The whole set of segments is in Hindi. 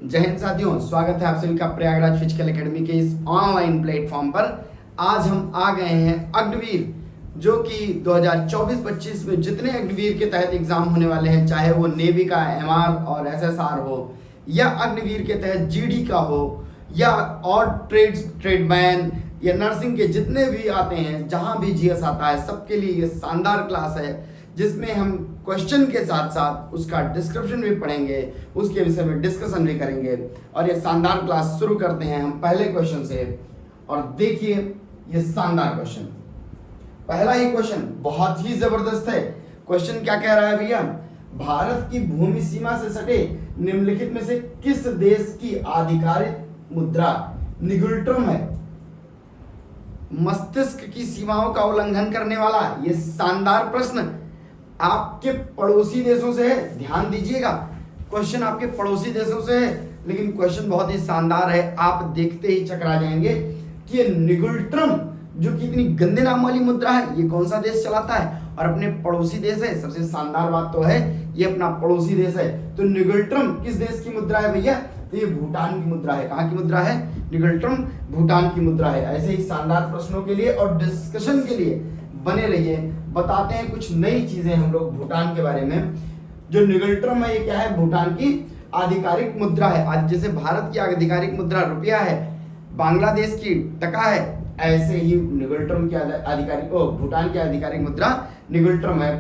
जय हिंद साथियों, स्वागत है आप सभी का प्रयागराज फिजिकल एकेडमी के इस ऑनलाइन प्लेटफॉर्म पर। आज हम आ गए हैं अग्निवीर, जो कि 2024-25 में जितने अग्निवीर के तहत एग्जाम होने वाले हैं, चाहे वो नेवी का एमआर और एसएसआर हो, या अग्निवीर के तहत जीडी का हो, या और ट्रेडमैन या नर्सिंग के जितने भी आते हैं, जहां भी जीएस आता है, सबके लिए ये शानदार क्लास है, जिसमें हम क्वेश्चन के साथ साथ उसका डिस्क्रिप्शन भी पढ़ेंगे, उसके विषय में डिस्कशन भी करेंगे। और ये शानदार क्लास शुरू करते हैं हम पहले क्वेश्चन से। और देखिए ये शानदार क्वेश्चन, पहला ही क्वेश्चन बहुत ही जबरदस्त है। क्वेश्चन क्या कह रहा है भैया? भारत की भूमि सीमा से सटे निम्नलिखित में से किस देश की आधिकारिक मुद्रा निगुल्ट्रम है? मस्तिष्क की सीमाओं का उल्लंघन करने वाला ये शानदार प्रश्न आपके पड़ोसी देशों से है। ध्यान दीजिएगा, क्वेश्चन आपके पड़ोसी देशों से है, लेकिन क्वेश्चन बहुत ही शानदार है। आप देखते ही चकरा जाएंगे कि ये निगुल्ट्रम, जो कि इतनी गंदे नाम वाली मुद्रा है, ये कौन सा देश चलाता है? और अपने पड़ोसी देश है। सबसे शानदार बात तो है ये अपना पड़ोसी देश है। तो निगुल्ट्रम किस देश की मुद्रा है भैया? तो ये भूटान की मुद्रा है। कहाँ की मुद्रा है? निगुल्ट्रम भूटान की मुद्रा है। ऐसे ही शानदार प्रश्नों के लिए और डिस्कशन के लिए बने रहिए। बताते हैं कुछ नई चीजें हम लोग भूटान के बारे में। जो निगुल्ट्रम है ये क्या है? भूटान की आधिकारिक मुद्रा है। आज जैसे भारत की आधिकारिक मुद्रा रुपया है, बांग्लादेश की टका है, ऐसे ही निगुल्ट्रम की आधिकारिक भूटान की आधिकारिक मुद्रा निगुल्ट्रम है।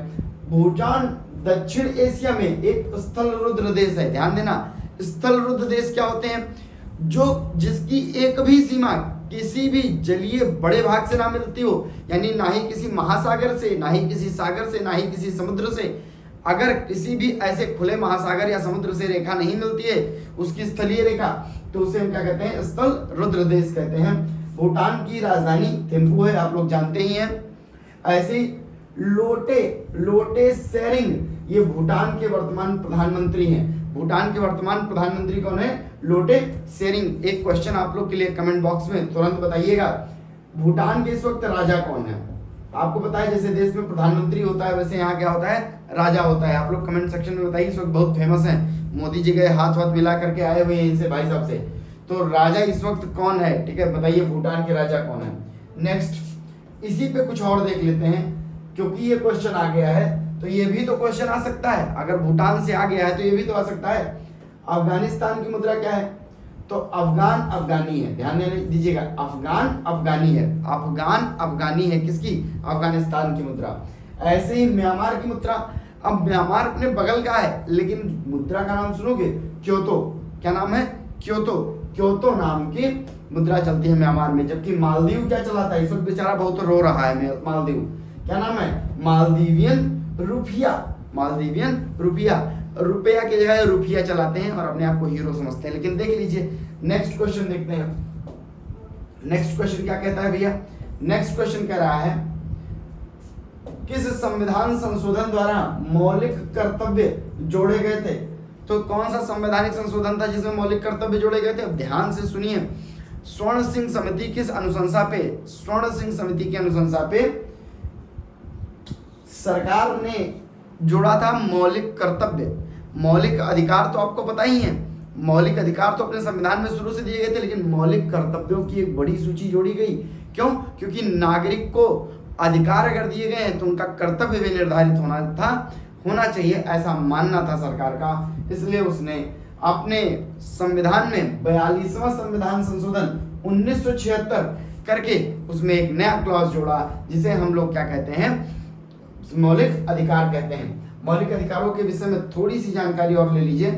भूटान दक्षिण एशिया में एक स्थल रुद्र देश है। ध्यान देना, स्थल रुद्र देश क्या होते हैं? जो जिसकी एक भी सीमा किसी भी जलीय बड़े भाग से ना मिलती हो, यानी ना ही किसी महासागर से, ना ही किसी सागर से, ना ही किसी समुद्र से। अगर किसी भी ऐसे खुले महासागर या समुद्र से रेखा नहीं मिलती है, उसकी स्थलीय रेखा, तो उसे हम क्या कहते हैं? स्थल रुद्र देश कहते हैं। भूटान की राजधानी थिम्पू है, आप लोग जानते ही हैं। ऐसे ही लोटे शेरिंग ये भूटान के वर्तमान प्रधानमंत्री हैं। भूटान के वर्तमान प्रधानमंत्री कौन है? लोटे शेरिंग। एक क्वेश्चन आप लोग के लिए कमेंट बॉक्स में तुरंत बताइएगा, भूटान के इस वक्त राजा कौन है? आपको पता है जैसे देश में प्रधानमंत्री होता है, वैसे यहाँ क्या होता है? राजा होता है। आप लोग कमेंट सेक्शन में बताइए। इस वक्त बहुत फेमस है, मोदी जी गए हाथ मिला करके आए हुए हैं इनसे, भाई साहब से। तो राजा इस वक्त कौन है? ठीक है, बताइए भूटान के राजा कौन है? नेक्स्ट इसी पे कुछ और देख लेते हैं, क्योंकि ये क्वेश्चन आ गया है तो ये भी तो क्वेश्चन आ सकता है। अगर भूटान से आ गया है तो ये भी तो आ सकता है। अफगानिस्तान की मुद्रा क्या है? तो अफगान अफगानी है। ध्यान दीजिएगा, अफगान अफगानी है। अफगान अफगानी है किसकी? अफगानिस्तान की मुद्रा। ऐसे ही म्यांमार की मुद्रा। अब म्यांमार अपने बगल का है, लेकिन मुद्रा का नाम सुनोगे? क्योतो। क्या नाम है? क्योतो नाम की मुद्रा चलती है म्यांमार में। जबकि मालदीव क्या चलाता है? इस वक्त बेचारा बहुत रो रहा है मालदीव। क्या नाम है? मालदीवियन रुपया। मालदीवियन रुपया। रुपया की जगह रुपया चलाते हैं और अपने आप को हीरो समझते हैं। लेकिन देख लीजिए, नेक्स्ट क्वेश्चन देखते हैं। नेक्स्ट क्वेश्चन क्या कहता है भैया? नेक्स्ट क्वेश्चन कह रहा है, किस संविधान संशोधन द्वारा मौलिक कर्तव्य जोड़े गए थे? तो कौन सा संवैधानिक संशोधन था जिसमें मौलिक कर्तव्य जोड़े गए थे? अब ध्यान से सुनिए। स्वर्ण सिंह समिति किस अनुशंसा पे? स्वर्ण सिंह समिति की अनुशंसा पे सरकार ने जोड़ा था मौलिक कर्तव्य। मौलिक अधिकार तो आपको पता ही है, मौलिक अधिकार तो अपने संविधान में शुरू से दिए गए थे, लेकिन मौलिक कर्तव्यों की एक बड़ी सूची जोड़ी गई। क्यों? क्योंकि नागरिक को अधिकार अगर दिए गए हैं तो उनका कर्तव्य भी निर्धारित होना चाहिए, ऐसा मानना था सरकार का। इसलिए उसने अपने संविधान में 42वां संविधान संशोधन 1976 करके उसमें एक नया क्लॉज जोड़ा, जिसे हम लोग क्या कहते हैं? मौलिक अधिकार कहते हैं। मौलिक अधिकारों के विषय में थोड़ी सी जानकारी और ले लीजिए।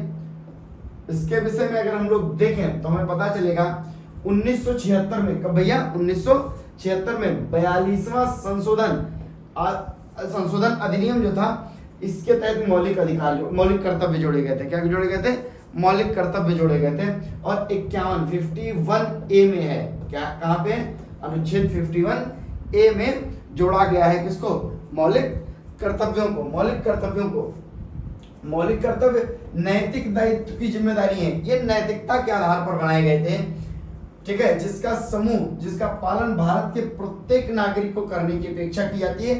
इसके विषय में अगर हम लोग देखें तो हमें पता चलेगा 1976 में, कब भैया? 1976 में 42वां संशोधन अधिनियम जो था, इसके तहत मौलिक कर्तव्य जोड़े गए थे। क्या जोड़े गए थे? मौलिक कर्तव्य जोड़े गए थे। और 51A में है, क्या कहाँ पे? अनुच्छेद 51A में जोड़ा गया है किसको? मौलिक कर्तव्यों को। मौलिक कर्तव्य नैतिक दायित्व की जिम्मेदारी है। ये नैतिकता के आधार पर बनाए गए थे, ठीक है, जिसका पालन भारत के प्रत्येक नागरिक को करने की अपेक्षा की जाती है।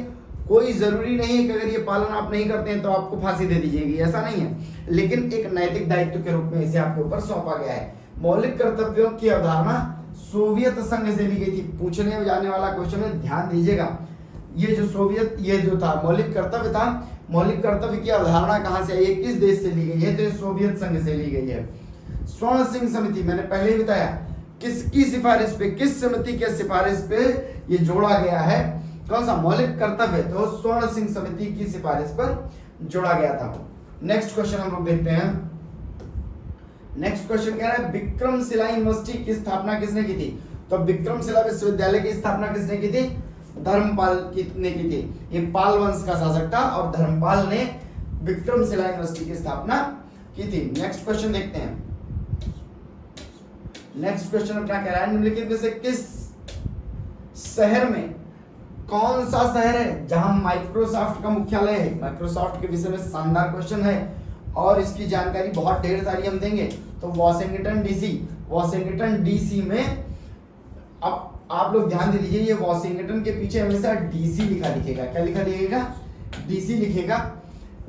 कोई जरूरी नहीं है कि अगर ये पालन आप नहीं करते हैं तो आपको फांसी दे दी जाएगी, ऐसा नहीं है। लेकिन एक नैतिक दायित्व के रूप में इसे आपके ऊपर सौंपा गया है। मौलिक कर्तव्यों की अवधारणा सोवियत संघ से ली गई थी। पूछने जाने वाला क्वेश्चन है, ध्यान दीजिएगा, ये जो सोवियत, ये जो था मौलिक कर्तव्य था, मौलिक कर्तव्य की अवधारणा कहां से आई है, किस देश से ली गई है, तो ये सोवियत संघ से ली गई है। स्वर्ण सिंह समिति, मैंने पहले ही बताया, किसकी सिफारिश पे, किस समिति के सिफारिश पे ये जोड़ा गया है, कौन सा मौलिक कर्तव्य, तो स्वर्ण सिंह समिति की सिफारिश पर जोड़ा गया था। नेक्स्ट क्वेश्चन हम लोग देखते हैं। नेक्स्ट क्वेश्चन कह रहा है विक्रमशिला यूनिवर्सिटी की स्थापना किसने की थी, तो विक्रमशिला विश्वविद्यालय की स्थापना किसने की थी, धर्मपाल ने की थी। ये पाल वंश का शासक था और धर्मपाल ने विक्रमशिला यूनिवर्सिटी की स्थापना की थी। नेक्स्ट क्वेश्चन देखते हैं। नेक्स्ट क्वेश्चन क्या कह रहा है, निम्नलिखित में से किस शहर में, कौन सा शहर है जहां माइक्रोसॉफ्ट का मुख्यालय है। माइक्रोसॉफ्ट के विषय में शानदार क्वेश्चन है और इसकी जानकारी बहुत ढेर सारी हम देंगे। तो वॉशिंगटन डीसी, वॉशिंगटन डीसी में, अब आप लोग ध्यान दे लीजिए, ये वॉशिंगटन के पीछे हमेशा डीसी लिखा दिखेगा। क्या लिखा दिखेगा, डीसी लिखेगा।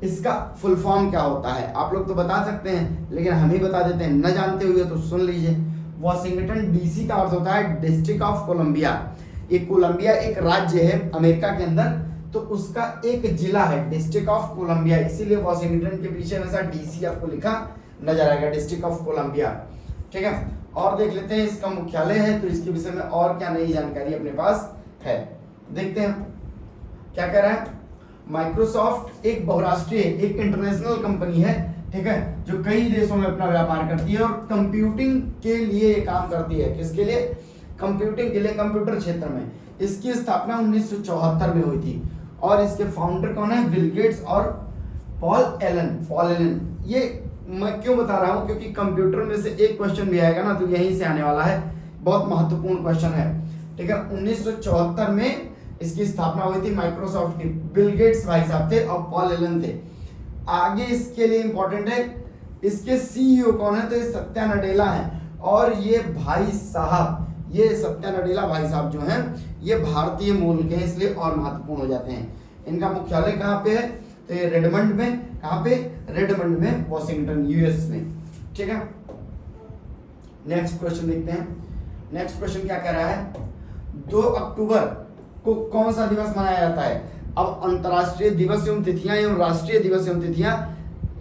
इसका फुल फॉर्म क्या होता है आप लोग तो बता सकते हैं, लेकिन हम ही बता देते हैं, न जानते हुए तो सुन लीजिए। वॉशिंगटन डीसी का अर्थ होता है डिस्ट्रिक्ट ऑफ कोलंबिया। ये कोलंबिया एक राज्य है अमेरिका के अंदर, तो उसका एक जिला है डिस्ट्रिक्ट ऑफ कोलंबिया, इसीलिए वॉशिंगटन के पीछे हमेशा डीसी आपको लिखा नजर आएगा, डिस्ट्रिक्ट ऑफ कोलंबिया। ठीक है, और देख लेते हैं इसका मुख्यालय है, तो इसके विषय में और क्या नई जानकारी अपने पास है, देखते हैं क्या कह रहा है। माइक्रोसॉफ्ट एक बहुराष्ट्रीय, एक इंटरनेशनल कंपनी है, ठीक है, जो कई देशों में अपना व्यापार करती है और कंप्यूटिंग के लिए काम करती है। किसके लिए, कंप्यूटिंग के लिए, कंप्यूटर क्षेत्र में। इसकी स्थापना 1974 में हुई थी और इसके फाउंडर कौन है, बिल गेट्स और पॉल एलन। ये मैं क्यों बता रहा हूं, क्योंकि कंप्यूटर में से एक क्वेश्चन भी आएगा ना, तो यहीं से आने वाला है, बहुत महत्वपूर्ण क्वेश्चन है। ठीक है, 1974 में इसकी स्थापना हुई थी माइक्रोसॉफ्ट की। बिल गेट्स भाई साहब थे और पॉल एलन थे। आगे इसके लिए इंपॉर्टेंट है, इसके सीईओ कौन है, तो ये सत्या नडेला है। और ये भाई साहब, ये सत्या नडेला भाई साहब जो हैं, ये भारतीय मूल के हैं, इसलिए और महत्वपूर्ण हो जाते हैं। इनका मुख्यालय कहाँ पे है, तो ये रेडमंड में, कहाँ पे, रेडमंड में, वॉशिंगटन यूएस में। ठीक है, नेक्स्ट क्वेश्चन देखते हैं। नेक्स्ट क्वेश्चन क्या कह रहा है, 2 अक्टूबर को कौन सा दिवस मनाया जाता है। अब अंतर्राष्ट्रीय दिवस एवं तिथियां एवं राष्ट्रीय दिवस एवं तिथियां,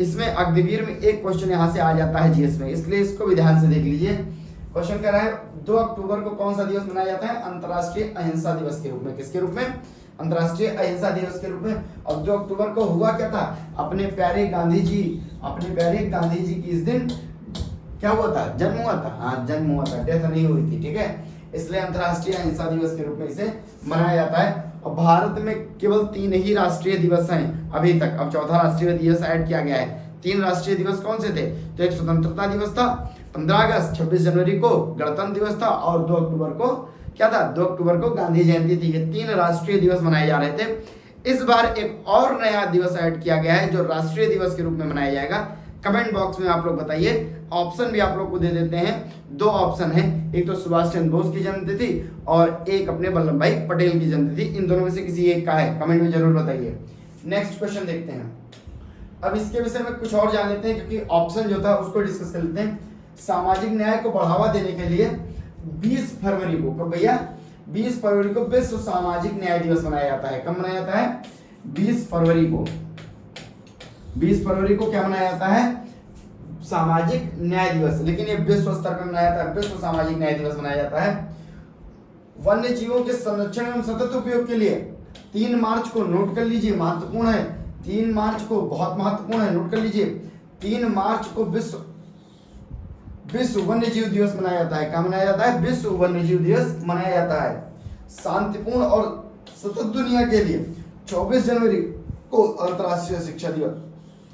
इसमें अग्निवीर में एक क्वेश्चन यहां से आ जाता है जीएस में, इसलिए इसको भी ध्यान से देख लीजिए। क्वेश्चन कह रहा है 2 अक्टूबर को कौन सा दिवस मनाया जाता है, अंतर्राष्ट्रीय अहिंसा दिवस के रूप में। किसके रूप में, अंतर्राष्ट्रीय अहिंसा दिवस के रूप में। और 2 अक्टूबर को हुआ क्या था, अपने प्यारे गांधी जी की इस दिन क्या हुआ था, जन्म हुआ था। हाँ, जन्म हुआ था, डेथ नहीं हुई थी। ठीक है, इसलिए अंतर्राष्ट्रीय अहिंसा दिवस के रूप में इसे मनाया जाता है। और भारत में केवल 3 ही राष्ट्रीय दिवस हैं अभी तक, अब 4था राष्ट्रीय दिवस ऐड किया गया है। 3 राष्ट्रीय दिवस कौन से थे, तो एक स्वतंत्रता दिवस था 15 अगस्त, 26 जनवरी को गणतंत्र दिवस था और 2 अक्टूबर को क्या था, 2 अक्टूबर को गांधी जयंती थी। ये 3 राष्ट्रीय दिवस मनाए जा रहे थे। इस बार एक और नया दिवस ऐड किया गया है जो राष्ट्रीय दिवस के रूप में मनाया जाएगा। कमेंट बॉक्स में आप लोग बताइए, ऑप्शन भी आप लोग को दे देते हैं। 2 ऑप्शन है, एक तो सुभाष चंद्र बोस की जन्मतिथि और एक अपने वल्लभ भाई पटेल की जन्मतिथि। इन दोनों में से किसी एक का है, कमेंट में जरूर बताइए। नेक्स्ट क्वेश्चन देखते हैं। अब इसके विषय में कुछ और जान लेते हैं, क्योंकि ऑप्शन जो था उसको डिस्कस कर लेते हैं। सामाजिक न्याय को बढ़ावा देने के लिए 20 फरवरी को, कब भैया, 20 फरवरी को विश्व सामाजिक न्याय दिवस मनाया जाता है। कब मनाया जाता है, 20 फरवरी को। 20 फरवरी को क्या मनाया जाता है, सामाजिक न्याय दिवस, लेकिन ये विश्व स्तर पर मनाया जाता है, विश्व सामाजिक न्याय दिवस मनाया जाता है। वन्य जीवों के संरक्षण एवं सतत उपयोग के लिए 3 मार्च को, नोट कर लीजिए, महत्वपूर्ण है, 3 मार्च को, बहुत महत्वपूर्ण है, नोट कर लीजिए, 3 मार्च को विश्व वन्य जीव दिवस मनाया जाता है। क्या मनाया जाता है, विश्व वन्य जीव दिवस मनाया जाता है। शांतिपूर्ण और सतत दुनिया के लिए 24 जनवरी को अंतर्राष्ट्रीय शिक्षा दिवस।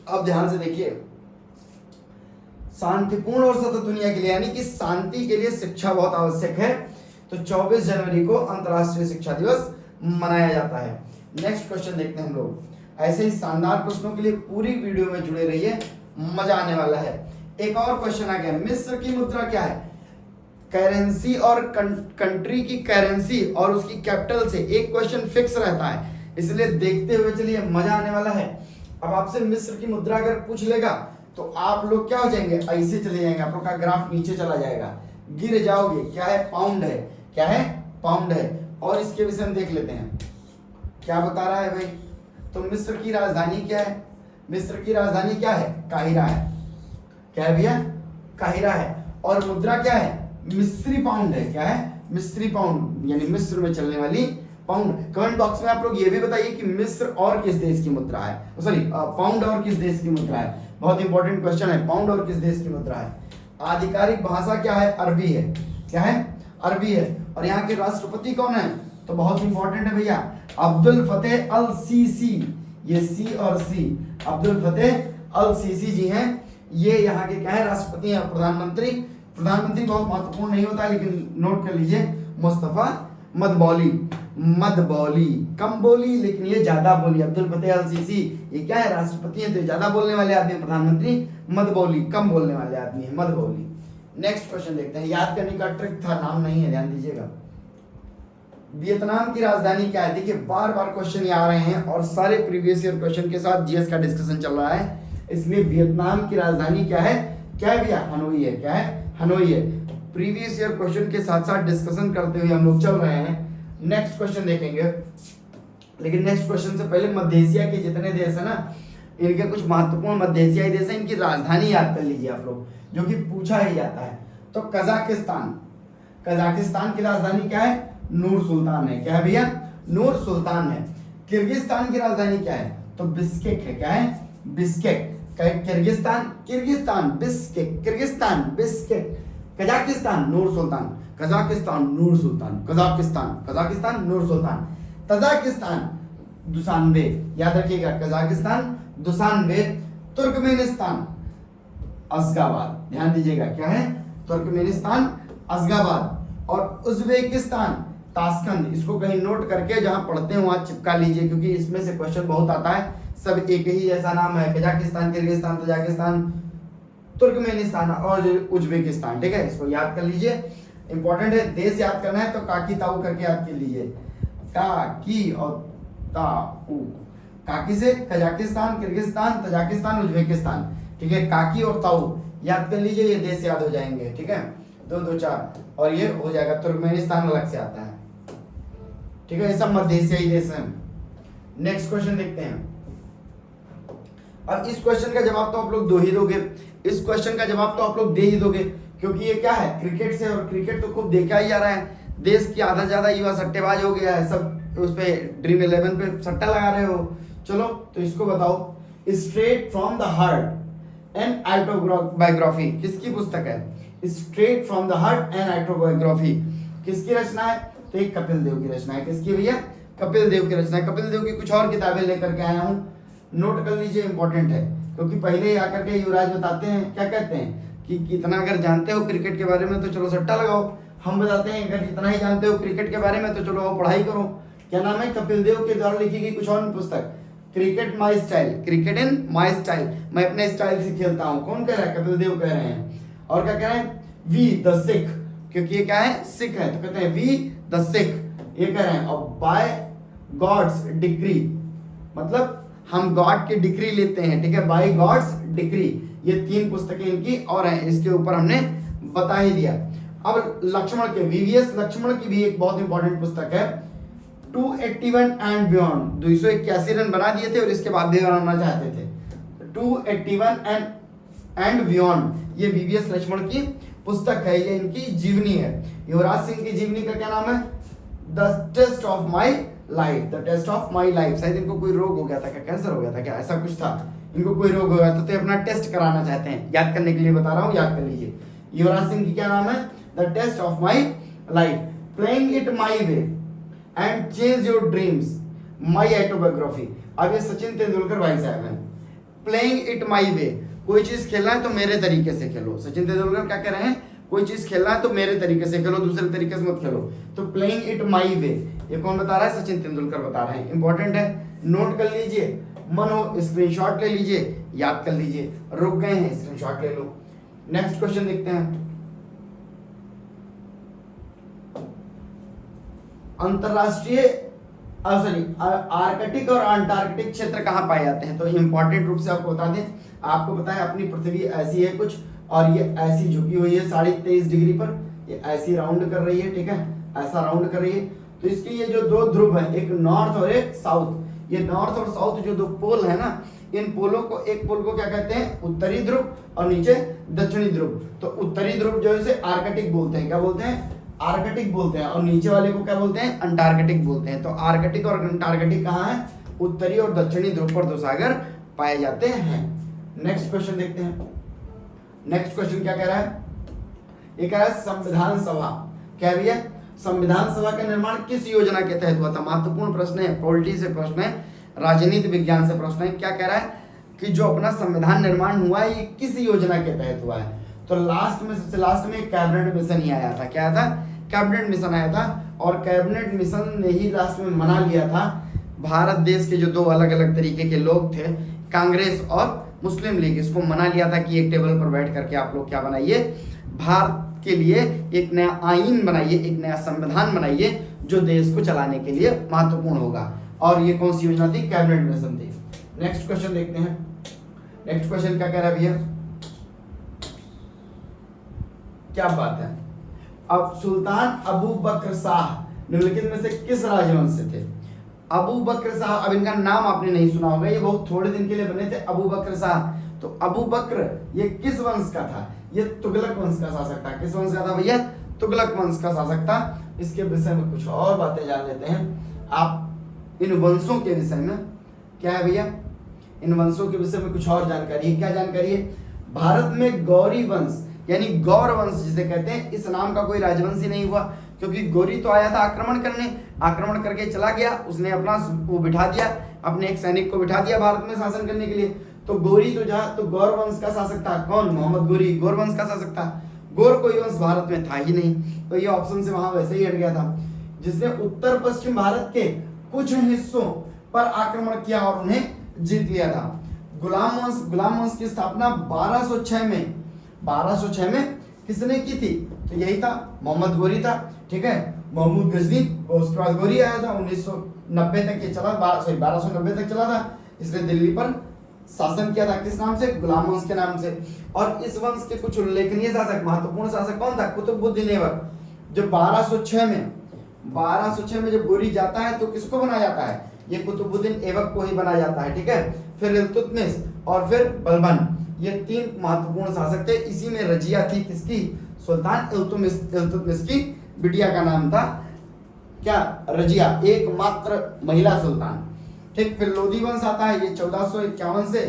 अब ध्यान से देखिए, शांतिपूर्ण और सतत दुनिया के लिए, यानी कि शांति के लिए शिक्षा बहुत आवश्यक है, तो 24 जनवरी को अंतर्राष्ट्रीय शिक्षा दिवस मनाया जाता है। नेक्स्ट क्वेश्चन देखते हैं हम लोग। ऐसे ही शानदार प्रश्नों के लिए पूरी वीडियो में जुड़े रहिए, मजा आने वाला है। एक और क्वेश्चन आ गया, मिस्र की मुद्रा क्या है। करेंसी और कंट्री की करेंसी और उसकी कैपिटल से एक क्वेश्चन फिक्स रहता है, इसलिए देखते हुए चलिए, मजा आने वाला है। अब आपसे मिस्र की मुद्रा अगर पूछ लेगा तो आप लोग क्या हो जाएंगे, ऐसे चले जाएंगे, आप लोग का ग्राफ नीचे चला जाएगा, गिर जाओगे। क्या है, पाउंड है, क्या है, पाउंड है। और इसके विषय में देख लेते हैं क्या बता रहा है भाई। तो मिस्र की राजधानी क्या है, मिस्र की राजधानी क्या है, काहिरा है। क्या है भैया, काहिरा है। और मुद्रा क्या है, मिस्री पाउंड है। क्या है, मिस्री पाउंड, यानी मिस्र में चलने वाली पाउंड। कमेंट बॉक्स में आप लोग ये भी बताइए कि मिस्र और किस देश की मुद्रा है, सॉरी पाउंड और किस देश की मुद्रा है। बहुत इंपॉर्टेंट क्वेश्चन है, पाउंड और किस देश की मुद्रा है। आधिकारिक भाषा क्या है, अरबी है। क्या है, अरबी है। और यहाँ के राष्ट्रपति कौन है, तो बहुत इंपॉर्टेंट है भैया, अब्दुल फतेह अल सीसी। ये सी और सी, अब्दुल फतेह अल सीसी जी हैं। ये यहाँ के क्या है, राष्ट्रपति हैं। प्रधानमंत्री, प्रधानमंत्री बहुत महत्वपूर्ण नहीं होता है, लेकिन नोट कर लीजिए, मुस्तफा मदबौली। मदबौली कम बोली लेकिन ये ज्यादा बोली, अब्दुल फतेह अल सीसी। ये क्या है, राष्ट्रपति हैं तो ज्यादा बोलने वाले आदमी हैं। प्रधानमंत्री मदबौली, कम बोलने वाले आदमी है, मदबौली। नेक्स्ट क्वेश्चन देखते हैं, याद करने का ट्रिक था, नाम नहीं है, ध्यान दीजिएगा। वियतनाम की राजधानी क्या है। देखिए बार बार क्वेश्चन ये आ रहे हैं और सारे प्रीवियस ईयर क्वेश्चन के साथ जीएस का डिस्कशन चल रहा है, इसलिए वियतनाम की राजधानी क्या है, क्या है भैया, हनोई है। क्या है, हनोई है। प्रीवियस ईयर क्वेश्चन के साथ साथ डिस्कशन करते हुए हम लोग चल रहे हैं। नेक्स्ट क्वेश्चन देखेंगे, लेकिन नेक्स्ट क्वेश्चन से पहले मध्य एशिया के जितने देश है ना, इनके कुछ महत्वपूर्ण मध्य एशियाई देश हैं, इनकी राजधानी याद कर लीजिए आप लोग, जो कि पूछा ही जाता है। तो कजाकिस्तान, कजाकिस्तान की राजधानी क्या है, नूर सुल्तान है। क्या है भैया, नूर सुल्तान है। किर्गिस्तान की राजधानी क्या है, तो बिस्केक है। क्या है, Bishkek. Kyrgyzstan, Kyrgyzstan, Bishkek, Kyrgyzstan, Bishkek. Kazakhstan, Nur Sultan, Kazakhstan, Nur Sultan, Kazakhstan, Kazakhstan, Nur Sultan. Tajikistan, Dushanbe, याद रखिएगा, कजाकिस्तान, दुशानबे। तुर्कमेनिस्तान, अशगाबाद, ध्यान दीजिएगा, क्या है, तुर्कमेनिस्तान, अशगाबाद। और उज्बेकिस्तान, ताशकंद। इसको कहीं नोट करके जहां पढ़ते हो वहां चिपका लीजिए, क्योंकि इसमें से क्वेश्चन बहुत आता है, सब एक ही जैसा नाम है, कजाकिस्तान, किर्गिस्तान, तजाकिस्तान, तुर्कमेनिस्तान और उज्बेकिस्तान। ठीक है, इसको याद कर लीजिए, इंपॉर्टेंट है। देश याद करना है तो काकी ताऊ करके याद कर लीजिए, काकी और ताऊ। काकी से कजाकिस्तान, किर्गिस्तान, तजाकिस्तान, उज्बेकिस्तान। ठीक है, काकी और ताऊ याद कर लीजिए, ये देश याद हो जाएंगे। ठीक है, 2 2 4 और ये हो जाएगा। तुर्कमेनिस्तान अलग से आता है। ठीक है, ये सब मध्य एशियाई देश हैं। नेक्स्ट क्वेश्चन देखते हैं। अब इस क्वेश्चन का जवाब तो आप लोग दो ही दोगे, इस क्वेश्चन का जवाब तो आप लोग दे ही दोगे, क्योंकि ये क्या है, क्रिकेट से, और क्रिकेट तो खूब देखा ही जा रहा है। देश की आधा ज्यादा युवा सट्टेबाज हो गया है, सब उस पे ड्रीम 11 पे सट्टा लगा रहे हो। चलो तो इसको बताओ, straight from the heart an autobiography किसकी पुस्तक है, straight from the heart an autobiography किसकी रचना है, तो एक कपिल देव की रचना है। किसकी भैया, कपिल देव की रचना है। कपिल देव की कुछ और किताबें लेकर के आया हूँ, नोट कर लीजिए, इंपॉर्टेंट है, क्योंकि पहले ही आकर के युवराज बताते हैं, क्या कहते हैं कि कितना अगर जानते हो क्रिकेट के बारे में तो चलो सट्टा लगाओ। हम बताते हैं अगर जितना ही जानते हो क्रिकेट के बारे में तो चलो पढ़ाई करो। क्या नाम है, कपिल देव के द्वारा लिखी गई कुछ और पुस्तक, cricket my style, cricket in my style, मैं अपने स्टाइल से खेलता हूँ। कौन कह रहा है, कपिल देव कह रहे हैं। और क्या कह रहे हैं, वी द सिख, क्योंकि ये क्या है, सिख है, तो कहते हैं वी द सिख, ये कह रहे हैं। और बाय गॉड्स डिक्री, मतलब हम गॉड की डिक्री लेते हैं। ठीक है, बाय गॉड्स डिक्री, ये 3 पुस्तकें इनकी और हैं, इसके ऊपर हमने बता ही दिया। अब लक्ष्मण के, वीवीएस लक्ष्मण की भी एक बहुत इंपॉर्टेंट पुस्तक है, 281 एंड बियॉन्ड, 281 रन बना दिए थे और इसके बाद भी बनाना चाहते थे, 281 एंड बियॉन्ड, ये वीवीएस लक्ष्मण की पुस्तक है, ये इनकी जीवनी है। युवराज सिंह की जीवनी का क्या नाम है, the test of my life, the test of my life. शायद इनको कोई रोग हो गया था, क्या कैंसर हो गया था क्या, ऐसा कुछ था, इनको कोई रोग हो गया था, तो अपना टेस्ट कराना चाहते हैं, याद करने के लिए बता रहा हूँ, याद कर लीजिए। युवराज सिंह की क्या नाम है, the test of my life, playing it my way and change your dreams, my autobiography. अब ये सचिन तेंदुलकर भाई साहब हैं, प्लेइंग इट माई वे, कोई चीज खेलना है तो मेरे तरीके से खेलो। सचिन तेंदुलकर क्या कह रहे हैं, कोई चीज खेलना है तो मेरे तरीके से खेलो, दूसरे तरीके से मत खेलो। तो प्लेइंग इट माई वे, ये कौन बता रहा है, सचिन तेंदुलकर बता रहे हैं। इंपॉर्टेंट है, नोट कर लीजिए, मन हो स्क्रीनशॉट ले लीजिए, याद कर लीजिए, रुक गए हैं स्क्रीनशॉट ले लो। नेक्स्ट क्वेश्चन देखते हैं। अंतरराष्ट्रीय सॉरी आर्कटिक और अंटार्कटिक क्षेत्र कहाँ पाए जाते हैं? तो इंपॉर्टेंट रूप से आपको बता दें, आपको पता है अपनी पृथ्वी ऐसी है कुछ, और ये ऐसी झुकी हुई है 23.5 डिग्री पर, ये ऐसी राउंड कर रही है, ठीक है, ऐसा राउंड कर रही है। तो इसके ये जो दो ध्रुव है, एक नॉर्थ और एक साउथ, ये नॉर्थ और साउथ जो दो पोल है ना, इन पोलों को, एक पोल को क्या कहते हैं? उत्तरी ध्रुव, और नीचे दक्षिणी ध्रुव। तो उत्तरी ध्रुव जो है इसे आर्कटिक बोलते हैं, क्या बोलते हैं? आर्कटिक बोलते हैं, और नीचे वाले को क्या बोलते हैं? अंटार्कटिक बोलते हैं। तो आर्कटिक और अंटार्कटिक कहाँ है? उत्तरी और दक्षिणी ध्रुव पर दो सागर पाए जाते हैं। नेक्स्ट क्वेश्चन देखते हैं। नेक्स्ट क्वेश्चन क्या कह रहा है? ये कह रहा है संविधान सभा, क्या भैया? संविधान सभा का निर्माण किस योजना के तहत हुआ था? महत्वपूर्ण प्रश्न है, पॉलिटी से प्रश्न है, राजनीति विज्ञान से प्रश्न है। क्या कह रहा है कि जो अपना संविधान निर्माण हुआ है ये किस योजना के तहत हुआ है? तो लास्ट में, सबसे लास्ट में कैबिनेट मिशन ही आया था। क्या आया था? कैबिनेट मिशन आया था, और कैबिनेट मिशन ने ही लास्ट में मना लिया था। भारत देश के जो दो अलग अलग तरीके के लोग थे, कांग्रेस और मुस्लिम लीग, इसको मना लिया था कि एक टेबल पर बैठ करके आप लोग क्या बनाइए, भारत के लिए एक नया आईन बनाइए, एक नया संविधान बनाइए जो देश को चलाने के लिए महत्वपूर्ण होगा। और ये कौन सी योजना थी? कैबिनेट मिशन थी। नेक्स्ट क्वेश्चन देखते हैं। नेक्स्ट क्वेश्चन क्या कह रहा है भैया? क्या बात है? अब सुल्तान अबू बकर शाह निम्नलिखित में से किस राजवंश से थे? अबू बकर शाह, अब इनका नाम आपने नहीं सुना होगा, ये बहुत थोड़े दिन के लिए बने थे, अबू बकर शाह। तो अबू बकर ये किस वंश का था? ये तुगलक वंश का शासक था। किस वंश का था भैया? तुगलक वंश का शासक था। इसके विषय में कुछ और बातें जान लेते हैं। आप इन वंशों के विषय में, क्या है भैया, इन वंशों के विषय में कुछ और जानकारी है। क्या जानकारी है? भारत में गौरी वंश यानी गौर वंश जिसे कहते हैं, इस नाम का कोई राजवंश ही नहीं हुआ, क्योंकि गौरी तो आया था आक्रमण करने, आक्रमण करके चला गया, उसने अपना वो बिठा दिया, अपने एक सैनिक को बिठा दिया भारत में शासन करने के लिए। तो गौरी तो जहाँ, तो गौर वंश का शासक था कौन? मोहम्मद गौरी गौर वंश का शासक था। गौर कोई वंश भारत में था ही नहीं, तो ये ऑप्शन से वहां वैसे ही हट गया था। जिसने उत्तर पश्चिम भारत के कुछ हिस्सों पर आक्रमण किया और उन्हें जीत लिया था। गुलाम वंश की स्थापना 1206 में किसने की थी? तो यही था, मोहम्मद गौरी था, ठीक है। महमूद गजनी, उसके बाद गौरी आया था। 1990 तक ये चला, 1290 तक चला था। इसने दिल्ली पर शासन किया था, किस नाम से? गुलाम वंश के नाम से। और इस वंश के कुछ उल्लेखनीय शासक, महत्वपूर्ण शासक कौन था? कुतुबुद्दीन ऐबक। जो 1206 में जब गौरी जाता है तो किसको बनाया जाता है? ये कुतुबुद्दीन ऐबक को ही बनाया जाता है, ठीक है। फिर इल्तुतमिश और फिर बलबन, ये तीन महत्वपूर्ण शासक थे। इसी में रजिया थी, किसकी? सुल्तान इल्तुतमिश की बिटिया का नाम था क्या? रजिया, एकमात्र महिला सुल्तान, ठीक। फिर लोधी वंश आता है, ये 1451 से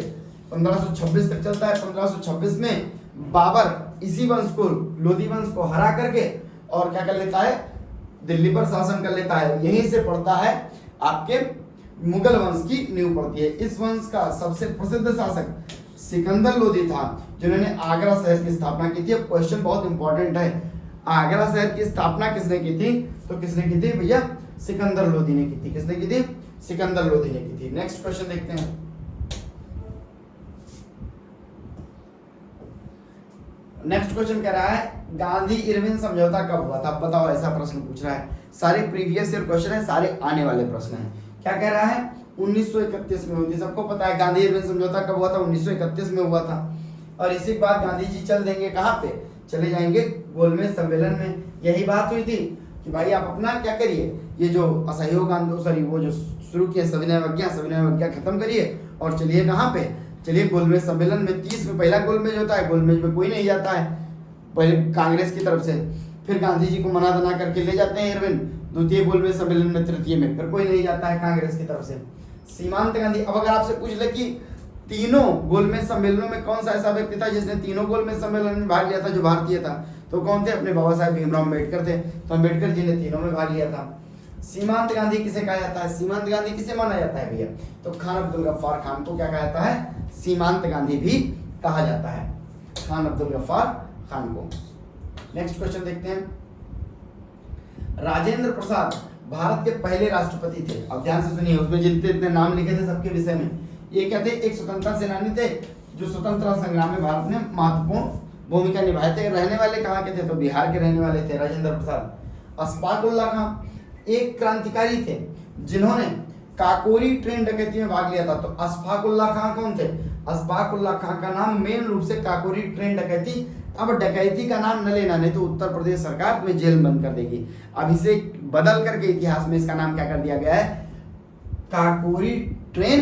1526 तक चलता है। 1526 में बाबर इसी वंश को, लोधी वंश को हरा करके और क्या कर लेता है? दिल्ली पर शासन कर लेता है। यहीं से पड़ता है आपके मुगल वंश की नींव पड़ती है। इस वंश का सबसे प्रसिद्ध शासक सिकंदर लोधी था, जिन्होंने आगरा शहर की स्थापना की थी। अब क्वेश्चन बहुत इंपॉर्टेंट है, आगरा शहर की स्थापना किसने की थी? तो किसने की थी भैया? सिकंदर लोधी ने की थी। किसने की थी? सिकंदर लोधी ने की थी। नेक्स्ट क्वेश्चन देखते हैं। नेक्स्ट क्वेश्चन कह रहा है गांधी इरविन समझौता कब हुआ था? बताओ, ऐसा प्रश्न पूछ रहा है। सारे प्रीवियस ईयर क्वेश्चन है, सारे आने वाले प्रश्न हैं। क्या कह रहा है? 1931 में हुई थी। सबको पता है गांधी इरविन समझौता कब हुआ था? 1931 में हुआ था। और इसी के बाद गांधी जी चल देंगे कहाँ पे? चले जाएंगे गोलमेज सम्मेलन में। यही बात हुई थी कि भाई आप अपना क्या करिए, ये जो असहयोग आंदोलन, सॉरी वो जो शुरू किए सविनय अवज्ञा खत्म करिए और चलिए कहाँ पे? चलिए गोलमेज सम्मेलन में। 30 में पहला गोलमेज होता है, गोलमेज में कोई नहीं जाता है पहले कांग्रेस की तरफ से। फिर गांधी जी को मना दना करके ले जाते हैं इरविन द्वितीय गोलमेज सम्मेलन में, तृतीय में फिर कोई नहीं जाता है कांग्रेस की तरफ से। सीमांत गांधी, अब अगर आपसे पूछ ले कि तीनों गोलमेज सम्मेलनों में कौन सा ऐसा व्यक्ति था जिसने तीनों गोलमेज सम्मेलन में भाग लिया था जो भारतीय था, तो कौन थे? अपने बाबा साहेब भीमराव अम्बेडकर थे। तो अम्बेडकर जी ने तीनों में भाग लिया था। सीमांत गांधी किसे कहा जाता है? सीमांत गांधी किसे माना जाता है भैया? तो खान अब्दुल गफ्फार खान को क्या कहा जाता है? सीमांत गांधी भी कहा जाता है, खान अब्दुल गफ्फार खान को। नेक्स्ट क्वेश्चन देखते हैं। राजेंद्र प्रसाद भारत के पहले राष्ट्रपति थे। अब ध्यान से सुनिए, उसमें जितने नाम लिखे थे सबके विषय में। ये कहते एक स्वतंत्रता सेनानी थे जो स्वतंत्रता संग्राम में भारत में महत्वपूर्ण भूमिका निभाए थे। रहने वाले कहाँ के थे? तो बिहार के रहने वाले थे राजेंद्र प्रसाद। अशफाक उल्लाह खां एक क्रांतिकारी थे जिन्होंने काकोरी ट्रेन डकैती में भाग लिया था। तो अशफाक उल्लाह खां कौन थे? अशफाक उल्लाह खां का नाम मेन रूप से काकोरी ट्रेन डकैती, अब डकैती का नाम न लेना, नहीं तो उत्तर प्रदेश सरकार तुम्हें जेल बंद कर देगी। अब इसे बदल करके इतिहास में इसका नाम क्या कर दिया गया है? Kakori train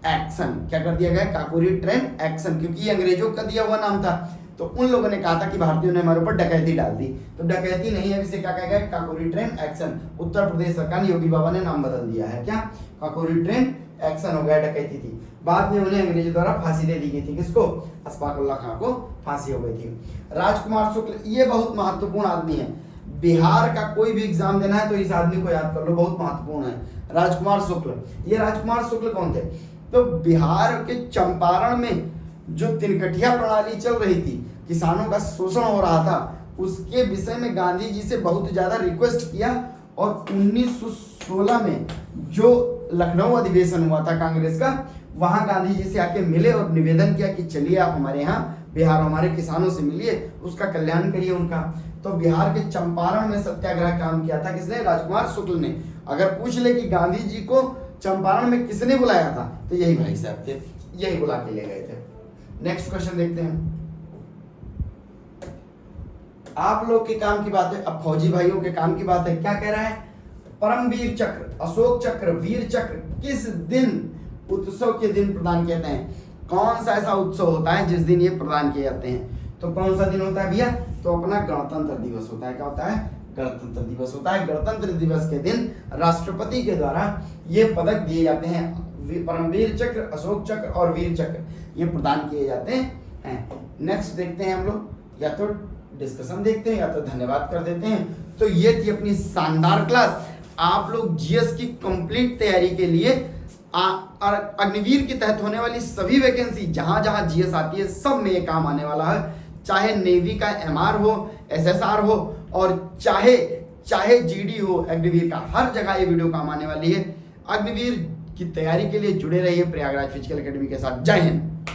action. क्या कर दिया गया? काकोरी ट्रेन एक्शन, क्योंकि ये अंग्रेजों का दिया हुआ नाम था। तो उन लोगों ने कहा था कि भारतीयों ने हमारे ऊपर डकैती डाल दी, तो डकैती नहीं है, इसे क्या कहा गया? Kakori train action. उत्तर प्रदेश सरकार ने, योगी बाबा ने नाम बदल दिया है। क्या? काकोरी ट्रेन एक्शन हो गया, डकैती थी। बाद में उन्हें अंग्रेजों द्वारा फांसी दे दी गई थी। किसको? अशफाक उल्लाह खां को फांसी हो गई थी। राजकुमार शुक्ल, ये बहुत महत्वपूर्ण आदमी है। बिहार का कोई भी एग्जाम देना है तो इस आदमी को याद कर लो, बहुत महत्वपूर्ण है। राजकुमार शुक्ल, ये राजकुमार शुक्ल कौन थे? तो बिहार के चंपारण में जो तिनकठिया प्रणाली चल रही थी, किसानों का शोषण हो रहा था, उसके विषय में गांधी जी से बहुत ज्यादा रिक्वेस्ट किया। और 1916 में जो लखनऊ अधिवेशन हुआ था कांग्रेस का, वहां गांधी जी से आके मिले और निवेदन किया कि चलिए आप हमारे यहाँ बिहार, हमारे किसानों से मिलिए, उसका कल्याण करिए उनका। तो बिहार के चंपारण में सत्याग्रह काम किया था किसने? राजकुमार शुक्ल ने। अगर पूछ ले कि गांधी जी को चंपारण में किसने बुलाया था, तो यही भाई साहब थे, यही बुला के ले गए थे। नेक्स्ट क्वेश्चन देखते हैं। आप लोग के काम की बात है, अब फौजी भाइयों के काम की बात है। क्या कह रहा है? परमवीर चक्र, अशोक चक्र, वीर चक्र किस दिन, उत्सव के दिन प्रदान किए जाते हैं? कौन सा ऐसा उत्सव होता है जिस दिन ये प्रदान किए जाते हैं? तो कौन सा दिन होता है भैया? तो अपना गणतंत्र दिवस होता है। क्या होता है? गणतंत्र दिवस होता है। गणतंत्र दिवस के दिन राष्ट्रपति के द्वारा ये पदक दिए जाते हैं। परमवीर चक्र, अशोक चक्र और वीर चक्र ये प्रदान किए जाते हैं। नेक्स्ट देखते हैं हम लोग, या तो डिस्कशन देखते हैं या तो धन्यवाद कर देते हैं। तो ये थी अपनी शानदार क्लास। आप लोग जीएस की कंप्लीट तैयारी के लिए अग्निवीर के तहत होने वाली सभी वैकेंसी, जहां जहां जीएस आती है, सब में ये काम आने वाला है। चाहे नेवी का एमआर हो, एसएसआर हो, और चाहे जीडी हो, अग्निवीर का, हर जगह ये वीडियो काम आने वाली है। अग्निवीर की तैयारी के लिए जुड़े रहिए प्रयागराज फिजिकल एकेडमी के साथ। जय हिंद।